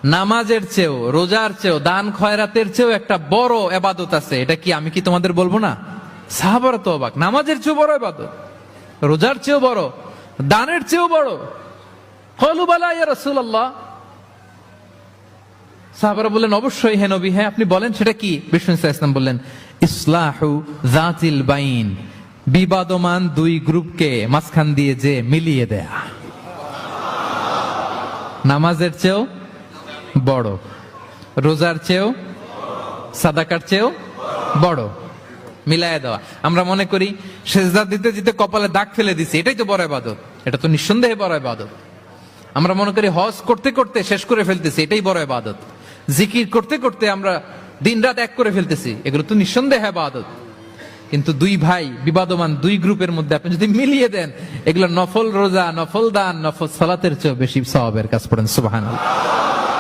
নামাজের চেয়েও, রোজার চেয়েও, দান খয়রাতের চেয়েও একটা বড় ইবাদত আছে, এটা কি আমি কি তোমাদের বলবো না? সাহাবারা তো অবাক, নামাজের চেয়েও বড় ইবাদত, রোজার চেয়েও বড়, দানের চেয়েও বড়। ক্বালু বালা ইয়া রাসূলুল্লাহ, সাহাবারা বললেন অবশ্যই হে নবী, হ্যাঁ আপনি বলেন সেটা কি? বিষ্ণু সাল্লাল্লাহু আলাইহি ওয়াসাল্লাম বললেন ইসলাহু যাতিল বাইন, বিবাদমান দুই গ্রুপকে মাঝখান দিয়ে যে মিলিয়ে দেয়া। নামাজের চেয়েও বড়, রোজার চেয়েও, সাদাকার চেয়েও বড়, মিলায় দেওয়া। আমরা মনে করি সেজদা দিতে দিতে কপালে দাগ ফেলে দিছি, এটাই তো বড় ইবাদত, এটা তো নিঃসন্দেহে বড় ইবাদত। আমরা মনে করি হজ করতে করতে শেষ করে ফেলতেছি, এটাই বড় ইবাদত। জিকির করতে করতে আমরা দিনরাত এক করে ফেলতেছি, এগুলো তো নিঃসন্দেহে ইবাদত। কিন্তু দুই ভাই বিবাদমান দুই গ্রুপের মধ্যে আপনি যদি মিলিয়ে দেন, এগুলো নফল রোজা, নফল দান, নফল সালাতের চেয়ে বেশি সওয়াবের কাজ। পড়েন সুবহানাল্লাহ।